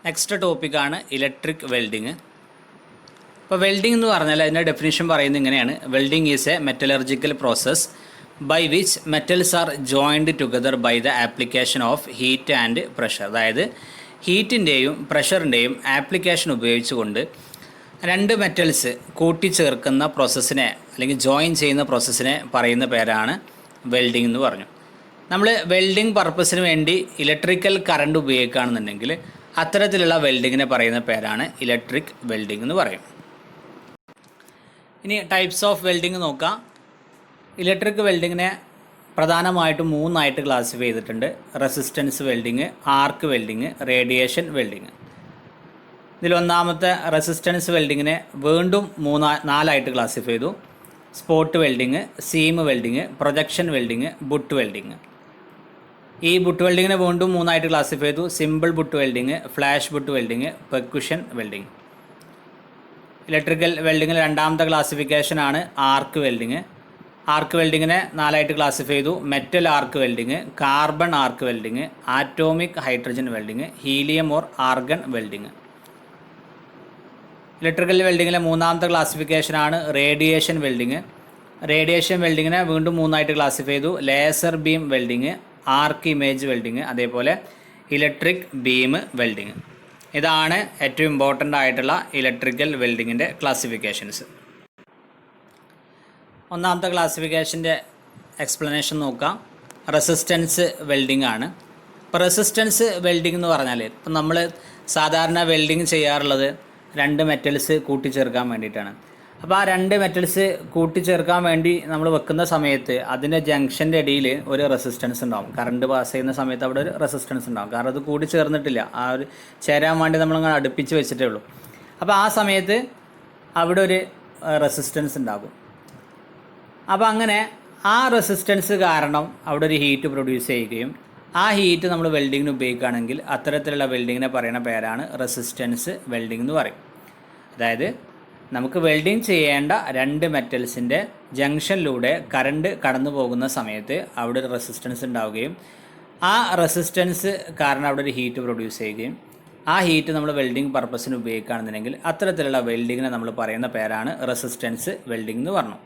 Next ടോപ്പിക്കാണ് electric welding. ഇപ്പോൾ welding എന്ന് പറഞ്ഞാൽ അതിൻ്റെ ഡെഫിനിഷൻ പറയുന്നത് ഇങ്ങനെയാണ്: welding is a metallurgical process by which metals are joined together by the application of heat and pressure. അതായത് ഹീറ്റിൻ്റെയും പ്രഷറിൻ്റെയും ആപ്ലിക്കേഷൻ ഉപയോഗിച്ചുകൊണ്ട് രണ്ട് മെറ്റൽസ് കൂട്ടിച്ചേർക്കുന്ന പ്രോസസ്സിനെ അല്ലെങ്കിൽ ജോയിൻ ചെയ്യുന്ന പ്രോസസ്സിനെ പറയുന്ന പേരാണ് വെൽഡിംഗ് എന്ന് പറഞ്ഞു. നമ്മൾ വെൽഡിംഗ് പർപ്പസിന് വേണ്ടി ഇലക്ട്രിക്കൽ കറണ്ട് ഉപയോഗിക്കുകയാണെന്നുണ്ടെങ്കിൽ അത്തരത്തിലുള്ള വെൽഡിങ്ങിനെ പറയുന്ന പേരാണ് ഇലക്ട്രിക് വെൽഡിംഗ് എന്ന് പറയും. ഇനി ടൈപ്സ് ഓഫ് വെൽഡിംഗ് നോക്കാം. ഇലക്ട്രിക് വെൽഡിങ്ങിനെ പ്രധാനമായിട്ടും മൂന്നായിട്ട് ക്ലാസിഫൈ ചെയ്തിട്ടുണ്ട്: resistance welding, arc welding, radiation welding. ഇതിൽ ഒന്നാമത്തെ റെസിസ്റ്റൻസ് വെൽഡിങ്ങിനെ വീണ്ടും നാലായിട്ട് ക്ലാസിഫൈ ചെയ്തു: spot welding, seam welding, projection welding, butt welding. ഈ ബുട്ട് വെൽഡിങ്ങിനെ വീണ്ടും മൂന്നായിട്ട് ക്ലാസിഫൈ ചെയ്തു: simple butt welding, flash butt welding, percussion welding. Electrical വെൽഡിങ്ങിൽ രണ്ടാമത്തെ ക്ലാസിഫിക്കേഷനാണ് ആർക്ക് വെൽഡിങ്. ആർക്ക് വെൽഡിങ്ങിനെ നാലായിട്ട് ക്ലാസിഫൈ ചെയ്തു: metal arc welding, carbon arc welding, atomic hydrogen welding, helium or argon welding. Electrical വെൽഡിങ്ങിലെ മൂന്നാമത്തെ ക്ലാസിഫിക്കേഷനാണ് റേഡിയേഷൻ വെൽഡിങ്. റേഡിയേഷൻ വെൽഡിങ്ങിനെ വീണ്ടും മൂന്നായിട്ട് ക്ലാസിഫൈ ചെയ്തു: laser beam welding, arc image welding, അതേപോലെ ഇലക്ട്രിക് ബീം വെൽഡിങ്. ഇതാണ് ഏറ്റവും ഇമ്പോർട്ടൻ്റ് ആയിട്ടുള്ള ഇലക്ട്രിക്കൽ വെൽഡിങ്ങിൻ്റെ ക്ലാസിഫിക്കേഷൻസ്. ഒന്നാമത്തെ ക്ലാസിഫിക്കേഷൻ്റെ എക്സ്പ്ലനേഷൻ നോക്കാം. റെസിസ്റ്റൻസ് വെൽഡിംഗ് ആണ്. ഇപ്പോൾ റെസിസ്റ്റൻസ് വെൽഡിംഗ് എന്ന് പറഞ്ഞാൽ ഇപ്പം നമ്മൾ സാധാരണ വെൽഡിങ് ചെയ്യാറുള്ളത് രണ്ട് മെറ്റൽസ് കൂട്ടിച്ചേർക്കാൻ വേണ്ടിയിട്ടാണ്. അപ്പോൾ ആ രണ്ട് മെറ്റൽസ് കൂട്ടിച്ചേർക്കാൻ വേണ്ടി നമ്മൾ വെക്കുന്ന സമയത്ത് അതിൻ്റെ ജംഗ്ഷൻ്റെ ഇടയിൽ ഒരു റെസിസ്റ്റൻസ് ഉണ്ടാവും. കറണ്ട് പാസ് ചെയ്യുന്ന സമയത്ത് അവിടെ ഒരു റെസിസ്റ്റൻസ് ഉണ്ടാവും. കാരണം അത് കൂടി ചേർന്നിട്ടില്ല, ആ ഒരു ചേരാൻ വേണ്ടി നമ്മളങ്ങനെ അടുപ്പിച്ച് വെച്ചിട്ടേ ഉള്ളൂ. അപ്പോൾ ആ സമയത്ത് അവിടെ ഒരു റെസിസ്റ്റൻസ് ഉണ്ടാകും. അപ്പോൾ അങ്ങനെ ആ റെസിസ്റ്റൻസ് കാരണം അവിടെ ഒരു ഹീറ്റ് പ്രൊഡ്യൂസ് ചെയ്യുകയും ആ ഹീറ്റ് നമ്മൾ വെൽഡിങ്ങിന് ഉപയോഗിക്കുകയാണെങ്കിൽ അത്തരത്തിലുള്ള വെൽഡിങ്ങിനെ പറയുന്ന പേരാണ് റെസിസ്റ്റൻസ് വെൽഡിംഗ് എന്ന് പറയും. അതായത് നമുക്ക് വെൽഡിങ് ചെയ്യേണ്ട രണ്ട് മെറ്റൽസിൻ്റെ ജംഗ്ഷനിലൂടെ കറണ്ട് കടന്നു പോകുന്ന സമയത്ത് അവിടെ ഒരു റെസിസ്റ്റൻസ് ഉണ്ടാവുകയും ആ റെസിസ്റ്റൻസ് കാരണം അവിടെ ഒരു ഹീറ്റ് പ്രൊഡ്യൂസ് ചെയ്യുകയും ആ ഹീറ്റ് നമ്മൾ വെൽഡിംഗ് പർപ്പസിന് ഉപയോഗിക്കുകയാണെന്നുണ്ടെങ്കിൽ അത്തരത്തിലുള്ള വെൽഡിങ്ങിനെ നമ്മൾ പറയുന്ന പേരാണ് റെസിസ്റ്റൻസ് വെൽഡിംഗ് എന്ന് പറഞ്ഞു.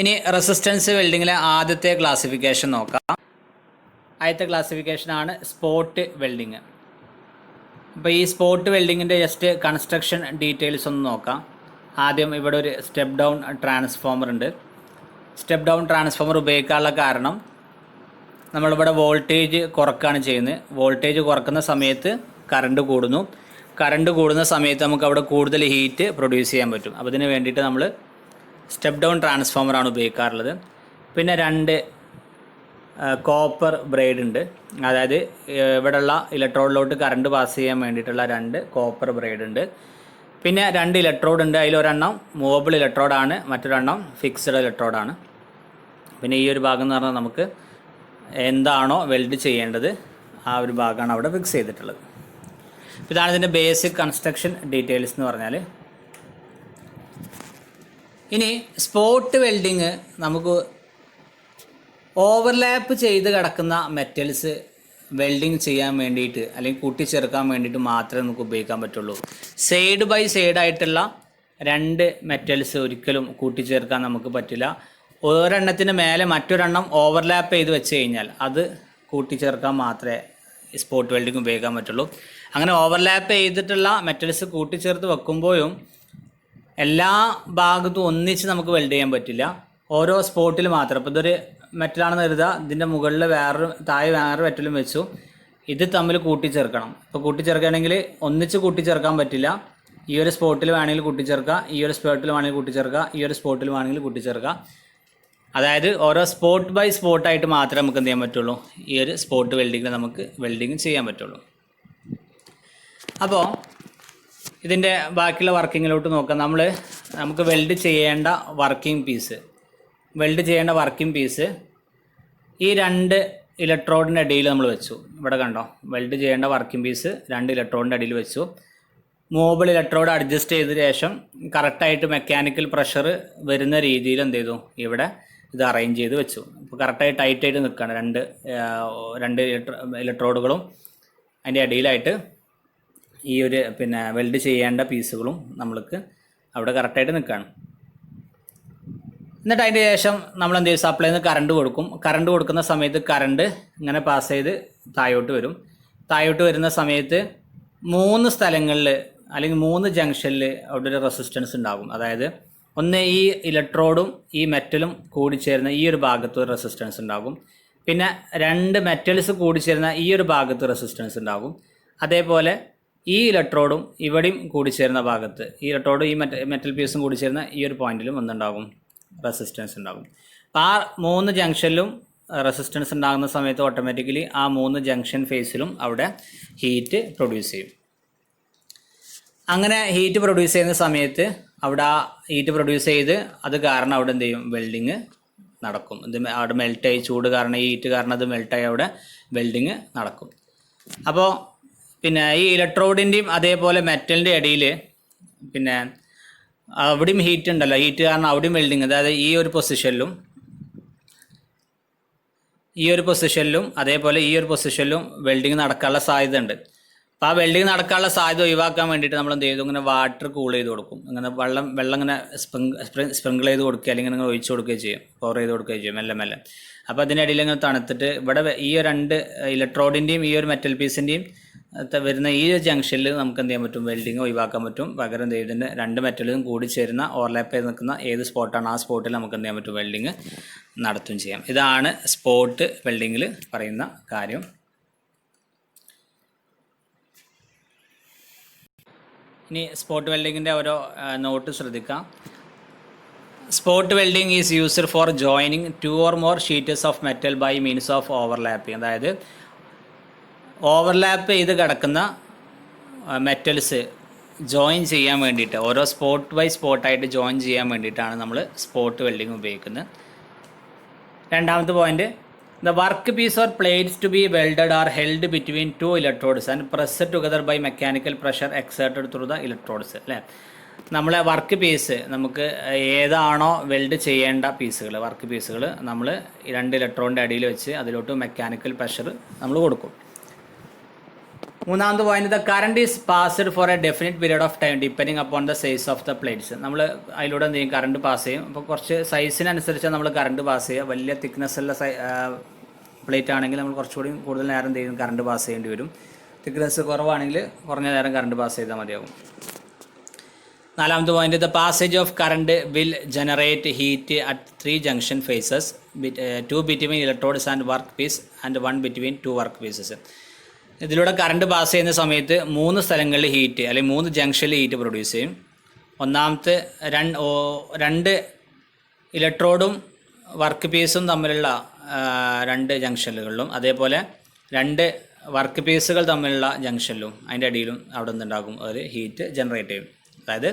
ഇനി റെസിസ്റ്റൻസ് വെൽഡിങ്ങിലെ ആദ്യത്തെ ക്ലാസിഫിക്കേഷൻ നോക്കാം. ആദ്യത്തെ ക്ലാസിഫിക്കേഷനാണ് സ്പോട്ട് വെൽഡിങ്. അപ്പോൾ ഈ സ്പോട്ട് വെൽഡിങ്ങിൻ്റെ ജസ്റ്റ് കൺസ്ട്രക്ഷൻ ഡീറ്റെയിൽസ് ഒന്ന് നോക്കാം. ആദ്യം ഇവിടെ ഒരു സ്റ്റെപ്പ് ഡൗൺ ട്രാൻസ്ഫോമർ ഉണ്ട്. സ്റ്റെപ്പ് ഡൗൺ ട്രാൻസ്ഫോമർ ഉപയോഗിക്കാനുള്ള കാരണം നമ്മളിവിടെ വോൾട്ടേജ് കുറക്കുകയാണ് ചെയ്യുന്നത്. വോൾട്ടേജ് കുറക്കുന്ന സമയത്ത് കറണ്ട് കൂടുന്നു. കറണ്ട് കൂടുന്ന സമയത്ത് നമുക്ക് അവിടെ കൂടുതൽ ഹീറ്റ് പ്രൊഡ്യൂസ് ചെയ്യാൻ പറ്റും. അപ്പോൾ ഇതിന് വേണ്ടിയിട്ട് നമ്മൾ സ്റ്റെപ്പ് ഡൗൺ ട്രാൻസ്ഫോമറാണ് ഉപയോഗിക്കാറുള്ളത്. പിന്നെ രണ്ട് കോപ്പർ ബ്രേഡ് ഉണ്ട്. അതായത് ഇവിടെയുള്ള ഇലക്ട്രോഡിലോട്ട് കറണ്ട് പാസ് ചെയ്യാൻ വേണ്ടിയിട്ടുള്ള രണ്ട് കോപ്പർ ബ്രേഡ് ഉണ്ട്. പിന്നെ രണ്ട് ഇലക്ട്രോഡ് ഉണ്ട്. അതിലൊരെണ്ണം മൂവബിൾ ഇലക്ട്രോഡാണ്, മറ്റൊരെണ്ണം ഫിക്സ്ഡ് ഇലക്ട്രോഡാണ്. പിന്നെ ഈ ഒരു ഭാഗം എന്ന് പറഞ്ഞാൽ നമുക്ക് എന്താണോ വെൽഡ് ചെയ്യേണ്ടത് ആ ഒരു ഭാഗമാണ് അവിടെ ഫിക്സ് ചെയ്തിട്ടുള്ളത്. ഇതാണ് ഇതിൻ്റെ ബേസിക് കൺസ്ട്രക്ഷൻ ഡീറ്റെയിൽസ് എന്ന് പറഞ്ഞാൽ. ഇനി സ്പോട്ട് വെൽഡിങ് നമുക്ക് ഓവർലാപ്പ് ചെയ്ത് കിടക്കുന്ന മെറ്റൽസ് വെൽഡിങ് ചെയ്യാൻ വേണ്ടിയിട്ട് അല്ലെങ്കിൽ കൂട്ടിച്ചേർക്കാൻ വേണ്ടിയിട്ട് മാത്രമേ നമുക്ക് ഉപയോഗിക്കാൻ പറ്റുള്ളൂ. സൈഡ് ബൈ സൈഡായിട്ടുള്ള രണ്ട് മെറ്റൽസ് ഒരിക്കലും കൂട്ടിച്ചേർക്കാൻ നമുക്ക് പറ്റില്ല. ഒരെണ്ണത്തിന് മേലെ മറ്റൊരെണ്ണം ഓവർലാപ്പ് ചെയ്ത് വെച്ച് കഴിഞ്ഞാൽ അത് കൂട്ടിച്ചേർക്കാൻ മാത്രമേ സ്പോട്ട് വെൽഡിങ് ഉപയോഗിക്കാൻ പറ്റുള്ളൂ. അങ്ങനെ ഓവർലാപ്പ് ചെയ്തിട്ടുള്ള മെറ്റൽസ് കൂട്ടിച്ചേർത്ത് വെക്കുമ്പോഴും എല്ലാ ഭാഗത്തും ഒന്നിച്ച് നമുക്ക് വെൽഡ് ചെയ്യാൻ പറ്റില്ല. ഓരോ സ്പോട്ടിൽ മാത്രം. ഇപ്പോൾ ഇതൊരു മെറ്റലാണെന്ന് കരുതുക, ഇതിൻ്റെ മുകളിൽ താഴെ വേറെ മെറ്റലും വെച്ചു, ഇത് തമ്മിൽ കൂട്ടിച്ചേർക്കണം. ഇപ്പോൾ കൂട്ടിച്ചേർക്കുകയാണെങ്കിൽ ഒന്നിച്ച് കൂട്ടിച്ചേർക്കാൻ പറ്റില്ല. ഈ ഒരു സ്പോട്ടിൽ വേണമെങ്കിൽ കൂട്ടിച്ചേർക്കുക, ഈ ഒരു സ്പോട്ടിൽ വേണമെങ്കിൽ കൂട്ടിച്ചേർക്കുക, ഈ ഒരു സ്പോട്ടിൽ വേണമെങ്കിൽ കൂട്ടിച്ചേർക്കുക. അതായത് ഓരോ സ്പോട്ട് ബൈ സ്പോട്ടായിട്ട് മാത്രമേ നമുക്ക് എന്ത് ചെയ്യാൻ പറ്റുള്ളൂ, ഈ ഒരു സ്പോട്ട് വെൽഡിങ്ങിൽ നമുക്ക് വെൽഡിങ് ചെയ്യാൻ പറ്റുള്ളൂ. അപ്പോൾ ഇതിൻ്റെ ബാക്കിയുള്ള വർക്കിങ്ങിലോട്ട് നോക്കാം. നമുക്ക് വെൽഡ് ചെയ്യേണ്ട വർക്കിംഗ് പീസ് ഈ രണ്ട് ഇലക്ട്രോഡിൻ്റെ ഇടയിൽ നമ്മൾ വെച്ചു. ഇവിടെ കണ്ടോ, വെൽഡ് ചെയ്യേണ്ട വർക്കിംഗ് പീസ് രണ്ട് ഇലക്ട്രോഡിൻ്റെ ഇടയിൽ വെച്ചു. മൂവബിൾ ഇലക്ട്രോഡ് അഡ്ജസ്റ്റ് ചെയ്ത ശേഷം കറക്റ്റായിട്ട് മെക്കാനിക്കൽ പ്രഷർ വരുന്ന രീതിയിൽ എന്ത് ചെയ്തു, ഇവിടെ ഇത് അറേഞ്ച് ചെയ്ത് വെച്ചു. അപ്പോൾ കറക്റ്റായി ടൈറ്റായിട്ട് നിൽക്കുകയാണ് രണ്ട് ഇലക്ട്രോഡുകളും അതിൻ്റെ ഇടയിലായിട്ട് ഈ ഒരു വെൽഡ് ചെയ്യേണ്ട പീസുകളും നമ്മൾക്ക് അവിടെ കറക്റ്റായിട്ട് നിൽക്കുകയാണ്. എന്നിട്ട് അതിൻ്റെ ശേഷം നമ്മൾ എന്ത് ചെയ്യും, സപ്ലൈയിൽ നിന്ന് കറണ്ട് കൊടുക്കും. കറണ്ട് കൊടുക്കുന്ന സമയത്ത് കറണ്ട് ഇങ്ങനെ പാസ് ചെയ്ത് താഴോട്ട് വരും. താഴോട്ട് വരുന്ന സമയത്ത് 3 സ്ഥലങ്ങളിൽ അല്ലെങ്കിൽ 3 ജംഗ്ഷനിൽ അവിടെ ഒരു റെസിസ്റ്റൻസ് ഉണ്ടാകും. അതായത് ഒന്ന് ഈ ഇലക്ട്രോഡും ഈ മെറ്റലും കൂടിച്ചേരുന്ന ഈ ഒരു ഭാഗത്ത് ഒരു റെസിസ്റ്റൻസ് ഉണ്ടാകും. പിന്നെ 2 മെറ്റൽസ് കൂടിച്ചേരുന്ന ഈ ഒരു ഭാഗത്ത് റെസിസ്റ്റൻസ് ഉണ്ടാകും. അതേപോലെ ഈ ഇലക്ട്രോഡും ഇവിടെയും കൂടിച്ചേരുന്ന ഭാഗത്ത് ഈ ഇലക്ട്രോഡും ഈ മെറ്റൽ പീസും കൂടിച്ചേരുന്ന ഈ ഒരു പോയിന്റിലും ഒന്നുണ്ടാകും, റെസിസ്റ്റൻസ് ഉണ്ടാകും. അപ്പോൾ ആ 3 ജംഗ്ഷനിലും റെസിസ്റ്റൻസ് ഉണ്ടാകുന്ന സമയത്ത് ഓട്ടോമാറ്റിക്കലി ആ 3 ജംഗ്ഷൻ ഫേസിലും അവിടെ ഹീറ്റ് പ്രൊഡ്യൂസ് ചെയ്യും. അങ്ങനെ ഹീറ്റ് പ്രൊഡ്യൂസ് ചെയ്യുന്ന സമയത്ത് അവിടെ ആ ഹീറ്റ് പ്രൊഡ്യൂസ് ചെയ്ത് അത് കാരണം അവിടെ എന്ത് ചെയ്യും, വെൽഡിങ് നടക്കും. ഇത് അവിടെ മെൽറ്റായി, ചൂട് കാരണം ഈ ഹീറ്റ് കാരണം അത് മെൽറ്റായി അവിടെ വെൽഡിങ് നടക്കും. അപ്പോൾ ഈ ഇലക്ട്രോഡിൻ്റെയും അതേപോലെ മെറ്റലിൻ്റെ ഇടയിൽ അവിടെയും ഹീറ്റ് ഉണ്ടല്ലോ, ഹീറ്റ് കാരണം അവിടെയും വെൽഡിങ്, അതായത് ഈ ഒരു പൊസിഷനിലും അതേപോലെ ഈ ഒരു പൊസിഷനിലും വെൽഡിങ് നടക്കാനുള്ള സാധ്യത ഉണ്ട്. അപ്പോൾ ആ വെൽഡിങ് നടക്കാനുള്ള സാധ്യത ഒഴിവാക്കാൻ വേണ്ടിയിട്ട് നമ്മൾ എന്ത് ചെയ്തു, ഇങ്ങനെ വാട്ടർ കൂൾ ചെയ്ത് കൊടുക്കും. ഇങ്ങനെ വെള്ളം ഇങ്ങനെ സ്പ്രിങ്കിൾ ചെയ്ത് കൊടുക്കുക, അല്ലെങ്കിൽ ഇങ്ങനെ ഒഴിച്ച് കൊടുക്കുകയും ചെയ്യും, പവർ ചെയ്ത് കൊടുക്കുകയും ചെയ്യും മെല്ലെ. അപ്പോൾ അതിനിടയിൽ ഇങ്ങനെ തണുത്തിട്ട് ഇവിടെ ഈ 2 ഇലക്ട്രോഡിൻ്റെയും ഈ ഒരു മെറ്റൽ പീസിൻ്റെയും വരുന്ന ഈ ഒരു ജംഗ്ഷനിൽ നമുക്ക് എന്ത് ചെയ്യാൻ പറ്റും, വെൽഡിങ് ഒഴിവാക്കാൻ പറ്റും. പകരം എന്ത് ചെയ്തിട്ട് 2 മെറ്റലും കൂടി ചേരുന്ന ഓവർലാപ്പ് ചെയ്ത് നിൽക്കുന്ന ഏത് സ്പോട്ടാണ് ആ സ്പോട്ടിൽ നമുക്ക് എന്ത് ചെയ്യാൻ പറ്റും, വെൽഡിങ് നടത്തുകയും ചെയ്യാം. ഇതാണ് സ്പോട്ട് വെൽഡിങ്ങിൽ പറയുന്ന കാര്യം. ഇനി സ്പോട്ട് വെൽഡിങ്ങിൻ്റെ ഓരോ നോട്ട് ശ്രദ്ധിക്കാം. Spot welding is used for joining 2 or more sheets of metal by means of overlapping. അതായത് ഓവർലാപ്പ് ചെയ്ത് കിടക്കുന്ന മെറ്റൽസ് ജോയിൻ ചെയ്യാൻ വേണ്ടിയിട്ട്, ഓരോ സ്പോട്ട് ബൈ സ്പോട്ടായിട്ട് ജോയിൻ ചെയ്യാൻ വേണ്ടിയിട്ടാണ് നമ്മൾ സ്പോട്ട് വെൽഡിങ് ഉപയോഗിക്കുന്നത്. രണ്ടാമത്തെ point, the workpiece or plates to be welded are held between 2 electrodes and pressed together by mechanical pressure exerted through the electrodes. അല്ലേ, നമ്മളെ വർക്ക് പീസ് നമുക്ക് ഏതാണോ വെൽഡ് ചെയ്യേണ്ട വർക്ക് പീസുകൾ നമ്മൾ 2 ഇലക്ട്രോണിൻ്റെ അടിയിൽ വെച്ച് അതിലോട്ട് മെക്കാനിക്കൽ പ്രഷർ നമ്മൾ കൊടുക്കും. മൂന്നാമത്തെ point, the current is passed for a definite period of time depending upon the size of the plates. നമ്മൾ അതിലൂടെ എന്ത് ചെയ്യും, കറണ്ട് പാസ് ചെയ്യും. അപ്പോൾ കുറച്ച് സൈസിനനുസരിച്ച് നമ്മൾ കറണ്ട് പാസ് ചെയ്യുക. വലിയ തിക്നെസ്സുള്ള പ്ലേറ്റ് ആണെങ്കിൽ നമ്മൾ കുറച്ചുകൂടി കൂടുതൽ നേരം എന്ത് ചെയ്യും, കറണ്ട് പാസ് ചെയ്യേണ്ടി വരും. തിക്നെസ് കുറവാണെങ്കിൽ കുറഞ്ഞ നേരം കറണ്ട് പാസ് ചെയ്താൽ മതിയാകും. നാലാമത്തെ point, the passage of current will generate heat at 3 junction faces, 2 between electrodes and work piece and 1 between 2 work pieces. ഇതിലൂടെ കറണ്ട് പാസ് ചെയ്യുന്ന സമയത്ത് 3 സ്ഥലങ്ങളിൽ ഹീറ്റ് അല്ലെങ്കിൽ 3 ജംഗ്ഷനിൽ ഹീറ്റ് പ്രൊഡ്യൂസ് ചെയ്യും. ഒന്നാമത്തെ 2 ഇലക്ട്രോഡും വർക്ക് പീസും തമ്മിലുള്ള 2 ജംഗ്ഷനുകളിലും, അതേപോലെ 2 വർക്ക് പീസുകൾ തമ്മിലുള്ള ജംഗ്ഷനിലും അതിൻ്റെ അടിയിലും അവിടെ നിന്നുണ്ടാകും ഒരു ഹീറ്റ് ജനറേറ്റ് ചെയ്യും. അതായത്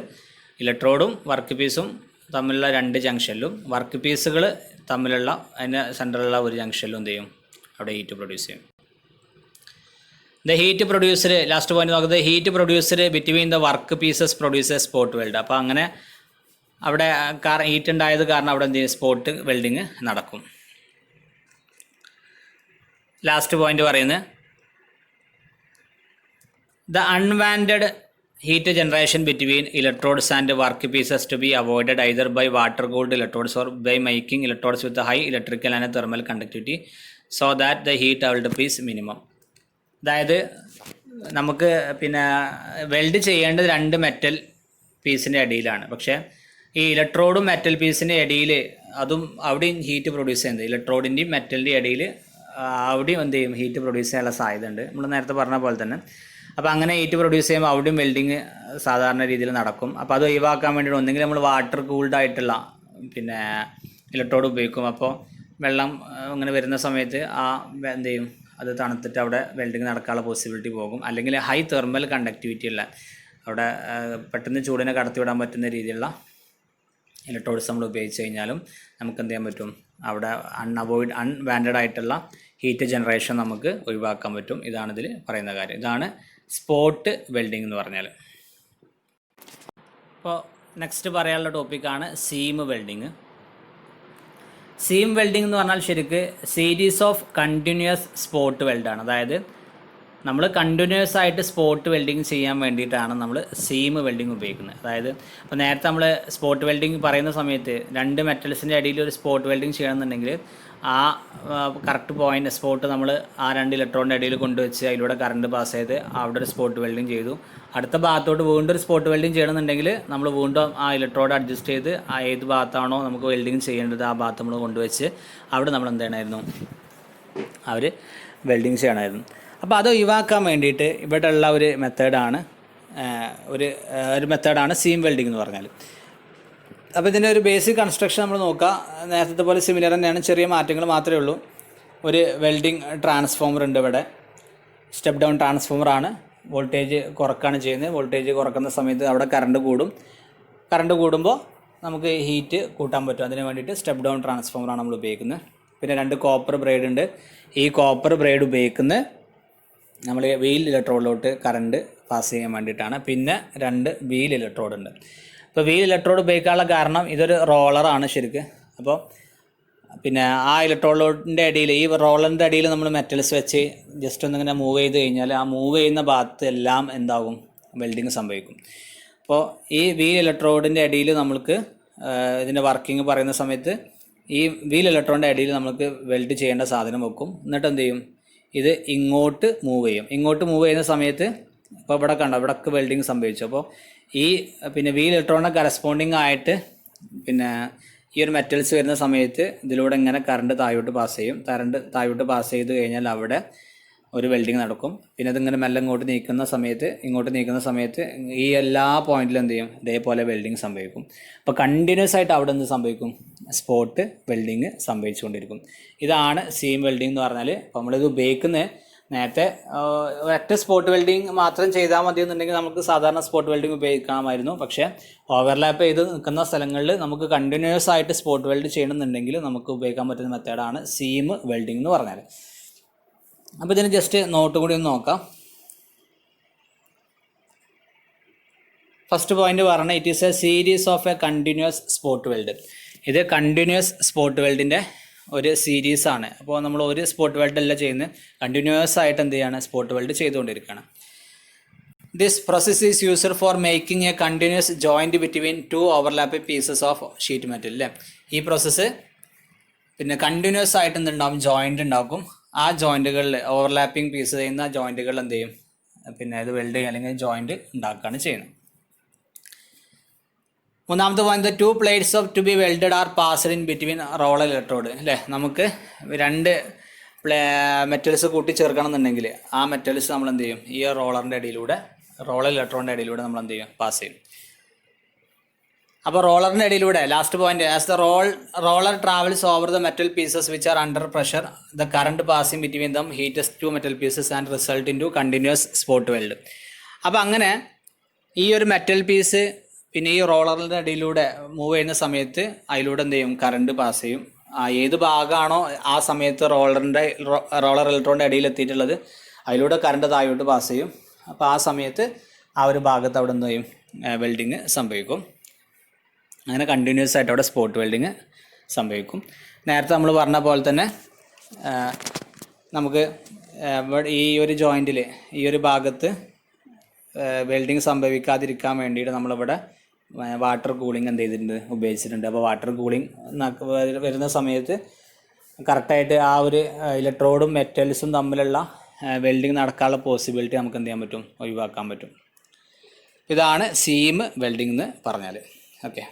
ഇലക്ട്രോഡും വർക്ക് പീസും തമ്മിലുള്ള 2 ജംഗ്ഷനിലും വർക്ക് പീസുകൾ തമ്മിലുള്ള അതിൻ്റെ സെൻറ്ററിലുള്ള ഒരു ജംഗ്ഷനിലും എന്ത് ചെയ്യും, അവിടെ ഹീറ്റ് പ്രൊഡ്യൂസ് ചെയ്യും. The heat producer, last point നോക്കുന്നത്, heat producer between the work pieces producers spot weld. അപ്പോൾ അങ്ങനെ അവിടെ ഹീറ്റ് ഉണ്ടായത് കാരണം അവിടെ എന്ത് ചെയ്യും, സ്പോട്ട് വെൽഡിങ് നടക്കും. ലാസ്റ്റ് പോയിന്റ് പറയുന്നത്, the unwanted heat generation between electrodes and work pieces to be avoided either by water cooled electrodes or by making electrodes with high electrical and thermal conductivity so that the heat availability is minimum. അതായത് നമുക്ക് weld ചെയ്യേണ്ടത് 2 metal പീസിൻ്റെ ഇടയിലാണ്. പക്ഷേ ഈ ഇലക്ട്രോഡും metal പീസിൻ്റെ ഇടയിൽ അതും അവിടെയും ഹീറ്റ് പ്രൊഡ്യൂസ് ചെയ്യുന്നത്, ഇലക്ട്രോഡിൻ്റെയും മെറ്റലിൻ്റെയും ഇടയിൽ അവിടെയും എന്ത് ചെയ്യും, ഹീറ്റ് പ്രൊഡ്യൂസ് ചെയ്യാനുള്ള സാധ്യത ഉണ്ട്, നമ്മൾ നേരത്തെ പറഞ്ഞ പോലെ തന്നെ. അപ്പോൾ അങ്ങനെ ഹീറ്റ് പ്രൊഡ്യൂസ് ചെയ്യുമ്പോൾ അവിടെയും വെൽഡിങ് സാധാരണ രീതിയിൽ നടക്കും. അപ്പോൾ അത് ഒഴിവാക്കാൻ വേണ്ടിയിട്ട് ഒന്നെങ്കിൽ നമ്മൾ വാട്ടർ കൂൾഡ് ആയിട്ടുള്ള ഇലക്ട്രോഡ് ഉപയോഗിക്കും. അപ്പോൾ വെള്ളം അങ്ങനെ വരുന്ന സമയത്ത് എന്ത് ചെയ്യും, അത് തണുത്തിട്ട് അവിടെ വെൽഡിങ് നടക്കാനുള്ള പോസിബിലിറ്റി പോകും. അല്ലെങ്കിൽ ഹൈ തെർമൽ കണ്ടക്ടിവിറ്റി ഉള്ള, അവിടെ പെട്ടെന്ന് ചൂടിനെ കടത്തിവിടാൻ പറ്റുന്ന രീതിയിലുള്ള ഇലക്ട്രോഡ്സ് നമ്മൾ ഉപയോഗിച്ച് കഴിഞ്ഞാലും നമുക്ക് എന്ത് ചെയ്യാൻ പറ്റും, അവിടെ അൺവാണ്ടഡ് ആയിട്ടുള്ള ഹീറ്റ് ജനറേഷൻ നമുക്ക് ഒഴിവാക്കാൻ പറ്റും. ഇതാണ് ഇതിൽ പറയുന്ന കാര്യം. ഇതാണ് സ്പോട്ട് വെൽഡിങ് എന്ന് പറഞ്ഞാൽ. അപ്പോൾ നെക്സ്റ്റ് പറയാനുള്ള ടോപ്പിക്കാണ് സീം വെൽഡിങ്. സീം വെൽഡിംഗ് എന്ന് പറഞ്ഞാൽ ശരിക്ക് സീരീസ് ഓഫ് കണ്ടിന്യൂസ് സ്പോട്ട് വെൽഡാണ്. അതായത് നമ്മൾ കണ്ടിന്യൂസ് ആയിട്ട് സ്പോട്ട് വെൽഡിങ് ചെയ്യാൻ വേണ്ടിയിട്ടാണ് നമ്മൾ സീം വെൽഡിങ് ഉപയോഗിക്കുന്നത്. അതായത് ഇപ്പോൾ നേരത്തെ നമ്മൾ സ്പോട്ട് വെൽഡിങ് പറയുന്ന സമയത്ത് രണ്ട് മെറ്റൽസിൻ്റെ അടിയിൽ ഒരു സ്പോട്ട് വെൽഡിങ് ചെയ്യണമെന്നുണ്ടെങ്കിൽ ആ കറക്റ്റ് പോയിൻ്റ് സ്പോട്ട് നമ്മൾ ആ 2 ഇലക്ട്രോണിൻ്റെ അടിയിൽ കൊണ്ടുവച്ച് അതിലൂടെ കറണ്ട് പാസ് ചെയ്ത് അവിടെ ഒരു സ്പോട്ട് വെൽഡിങ് ചെയ്തു. അടുത്ത ഭാഗത്തോട്ട് വീണ്ടും ഒരു സ്പോട്ട് വെൽഡിങ് ചെയ്യണമെന്നുണ്ടെങ്കിൽ നമ്മൾ വീണ്ടും ആ ഇലക്ട്രോഡ് അഡ്ജസ്റ്റ് ചെയ്ത് ആ ഏത് ഭാഗത്താണോ നമുക്ക് വെൽഡിങ് ചെയ്യേണ്ടത് ആ ഭാഗത്ത് നമ്മൾ കൊണ്ടുവച്ച് അവിടെ നമ്മൾ എന്ത് ചെയ്യണമായിരുന്നു, അവർ വെൽഡിങ് ചെയ്യണമായിരുന്നു. അപ്പോൾ അത് ഒഴിവാക്കാൻ വേണ്ടിയിട്ട് ഇവിടെ ഉള്ള ഒരു മെത്തേഡാണ് സീം വെൽഡിങ് എന്ന് പറഞ്ഞാൽ. അപ്പോൾ ഇതിൻ്റെ ഒരു ബേസിക് കൺസ്ട്രക്ഷൻ നമ്മൾ നോക്കുക. നേരത്തെ പോലെ സിമിലർ തന്നെയാണ്, ചെറിയ മാറ്റങ്ങൾ മാത്രമേ ഉള്ളൂ. ഒരു വെൽഡിങ് ട്രാൻസ്ഫോമർ ഉണ്ട് ഇവിടെ, സ്റ്റെപ്പ് ഡൗൺ ട്രാൻസ്ഫോമറാണ്. വോൾട്ടേജ് കുറക്കുകയാണ് ചെയ്യുന്നത്. വോൾട്ടേജ് കുറക്കുന്ന സമയത്ത് അവിടെ കറണ്ട് കൂടും. കറണ്ട് കൂടുമ്പോൾ നമുക്ക് ഹീറ്റ് കൂട്ടാൻ പറ്റും. അതിന് വേണ്ടിയിട്ട് സ്റ്റെപ്പ് ഡൗൺ ട്രാൻസ്ഫോമറാണ് നമ്മൾ ഉപയോഗിക്കുന്നത്. പിന്നെ 2 കോപ്പർ ബ്രേഡ് ഉണ്ട്. ഈ കോപ്പർ ബ്രേഡ് ഉപയോഗിക്കുന്നത് നമ്മൾ വീൽ ഇലക്ട്രോഡിലോട്ട് കറണ്ട് പാസ് ചെയ്യാൻ വേണ്ടിയിട്ടാണ്. പിന്നെ 2 വീൽ ഇലക്ട്രോഡ് ഉണ്ട്. ഇപ്പോൾ വീൽ ഇലക്ട്രോഡ് ഉപയോഗിക്കാനുള്ള കാരണം ഇതൊരു റോളറാണ് ശരിക്ക്. അപ്പോൾ പിന്നെ ആ ഇലക്ട്രോഡിൻ്റെ അടിയിൽ, ഈ റോളറിൻ്റെ അടിയിൽ നമ്മൾ മെറ്റൽസ് വെച്ച് ജസ്റ്റ് ഒന്നിങ്ങനെ മൂവ് ചെയ്ത് കഴിഞ്ഞാൽ ആ മൂവ് ചെയ്യുന്ന ഭാഗത്ത് എല്ലാം എന്താകും, വെൽഡിങ് സംഭവിക്കും. അപ്പോൾ ഈ വീൽ ഇലക്ട്രോഡിൻ്റെ അടിയിൽ നമ്മൾക്ക് ഇതിൻ്റെ വർക്കിംഗ് പറയുന്ന സമയത്ത് ഈ വീൽ ഇലക്ട്രോണിൻ്റെ അടിയിൽ നമുക്ക് വെൽഡ് ചെയ്യേണ്ട സാധനം വെക്കും. എന്നിട്ട് എന്ത് ചെയ്യും, ഇത് ഇങ്ങോട്ട് മൂവ് ചെയ്യും. ഇങ്ങോട്ട് മൂവ് ചെയ്യുന്ന സമയത്ത് ഇപ്പോൾ ഇവിടെ കണ്ടോ, ഇവിടെയൊക്കെ വെൽഡിങ് സംഭവിച്ചു. അപ്പോൾ ഈ പിന്നെ വീൽ ഇലക്ട്രോണിന് കറസ്പോണ്ടിങ് ആയിട്ട് പിന്നെ ഈ ഒരു മെറ്റൽസ് വരുന്ന സമയത്ത് ഇതിലൂടെ ഇങ്ങനെ കറണ്ട് താഴോട്ട് പാസ് ചെയ്യും. കറണ്ട് താഴോട്ട് പാസ് ചെയ്ത് കഴിഞ്ഞാൽ അവിടെ ഒരു വെൽഡിങ് നടക്കും. പിന്നെ അതിങ്ങനെ മെല്ലെ ഇങ്ങോട്ട് നീക്കുന്ന സമയത്ത് ഈ എല്ലാ പോയിന്റിലും എന്ത് ചെയ്യും, ഇതേപോലെ വെൽഡിങ് സംഭവിക്കും. അപ്പോൾ കണ്ടിന്യൂസ് ആയിട്ട് അവിടെ എന്ത് സംഭവിക്കും, സ്പോട്ട് വെൽഡിങ് സംഭവിച്ചുകൊണ്ടിരിക്കും. ഇതാണ് സീം വെൽഡിങ് എന്ന് പറഞ്ഞാൽ. അപ്പോൾ നമ്മളിത് ഉപയോഗിക്കുന്നത് നേരത്തെ ഒറ്റ സ്പോട്ട് വെൽഡിങ് മാത്രം ചെയ്താൽ മതി എന്നുണ്ടെങ്കിൽ നമുക്ക് സാധാരണ സ്പോട്ട് വെൽഡിങ് ഉപയോഗിക്കാമായിരുന്നു. പക്ഷേ ഓവർലാപ്പ് ചെയ്ത് നിൽക്കുന്ന സ്ഥലങ്ങളിൽ നമുക്ക് കണ്ടിന്യൂസ് ആയിട്ട് സ്പോട്ട് വെൽഡ് ചെയ്യണമെന്നുണ്ടെങ്കിൽ നമുക്ക് ഉപയോഗിക്കാൻ പറ്റുന്ന മെത്തേഡാണ് സീം വെൽഡിങ് എന്ന് പറഞ്ഞാൽ. അപ്പോൾ ഇതിന് ജസ്റ്റ് നോട്ട് കൂടി ഒന്ന് നോക്കാം. ഫസ്റ്റ് പോയിന്റ് പറഞ്ഞാൽ it is a series of a continuous spot weld. ഇത് കണ്ടിന്യൂസ് സ്പോട്ട് വെൽഡിൻ്റെ ഒരു സീരീസാണ്. അപ്പോൾ നമ്മൾ ഒരു സ്പോട്ട് വെൽഡ് അല്ല ചെയ്യുന്നത്, കണ്ടിന്യൂസ് ആയിട്ട് എന്ത് ചെയ്യാണ്, സ്പോട്ട് വെൽഡ് ചെയ്തുകൊണ്ടിരിക്കുകയാണ്. This process is used for making A continuous joint between 2 overlapping pieces of sheet metal അല്ലേ. ഈ പ്രോസസ്സ് പിന്നെ കണ്ടിന്യൂസ് ആയിട്ട് എന്തുണ്ടാവും, ജോയിൻ്റ് ഉണ്ടാക്കും. ആ ജോയിൻറ്റുകളിൽ ഓവർലാപ്പിംഗ് പീസ് ചെയ്യുന്ന ജോയിൻറ്റുകളിൽ എന്ത് ചെയ്യും, പിന്നെ ഇത് വെൽഡ് അല്ലെങ്കിൽ ജോയിൻറ്റ് ഉണ്ടാക്കുകയാണ് ചെയ്യുന്നത്. മൂന്നാമത്തെ point, 2 plates of to be welded are passed in between roller electrode അല്ലേ. നമുക്ക് 2 മെറ്റൽസ് കൂട്ടി ചേർക്കണം എന്നുണ്ടെങ്കിൽ ആ മെറ്റൽസ് നമ്മൾ എന്ത് ചെയ്യും, ഈ റോളറിൻ്റെ അടിയിലൂടെ, റോളർ ഇലക്ട്രോണിൻ്റെ അടിയിലൂടെ നമ്മൾ എന്ത് ചെയ്യും, പാസ് ചെയ്യും. അപ്പോൾ റോളറിൻ്റെ അടിയിലൂടെ last point, as the roller travels over the metal pieces which are under pressure the current passing between them heats 2 metal pieces and result into continuous spot weld. അപ്പോൾ അങ്ങനെ ഈ ഒരു മെറ്റൽ പീസ് പിന്നെ ഈ റോളറിൻ്റെ അടിയിലൂടെ move ചെയ്യുന്ന സമയത്ത് അതിലൂടെ എന്ത് ചെയ്യും, കറണ്ട് പാസ് ചെയ്യും. ഏത് ഭാഗമാണോ ആ സമയത്ത് റോളർ ഇലക്ട്രോണിൻ്റെ അടിയിൽ എത്തിയിട്ടുള്ളത് അതിലൂടെ കറണ്ട് താഴോട്ട് പാസ് ചെയ്യും. അപ്പോൾ ആ സമയത്ത് ആ ഒരു ഭാഗത്ത് അവിടെ എന്ത് ചെയ്യും, വെൽഡിങ് സംഭവിക്കും. അങ്ങനെ കണ്ടിന്യൂസ് ആയിട്ട് അവിടെ സ്പോട്ട് വെൽഡിങ് സംഭവിക്കും. നേരത്തെ നമ്മൾ പറഞ്ഞ പോലെ തന്നെ നമുക്ക് ഈ ഒരു ജോയിൻറ്റിൽ ഈ ഒരു ഭാഗത്ത് വെൽഡിങ് സംഭവിക്കാതിരിക്കാൻ വേണ്ടിയിട്ട് നമ്മളിവിടെ വാട്ടർ കൂളിംഗ് എന്ത് ചെയ്തിട്ടുണ്ട്, ഉപയോഗിച്ചിട്ടുണ്ട്. അപ്പോൾ വാട്ടർ കൂളിംഗ് വരുന്ന സമയത്ത് കറക്റ്റായിട്ട് ആ ഒരു ഇലക്ട്രോഡും മെറ്റൽസും തമ്മിലുള്ള വെൽഡിങ് നടക്കാനുള്ള പോസിബിലിറ്റി നമുക്ക് എന്ത് ചെയ്യാൻ പറ്റും, ഒഴിവാക്കാൻ പറ്റും. ഇതാണ് സീം വെൽഡിംഗ് എന്ന് പറഞ്ഞാൽ. ഓക്കെ.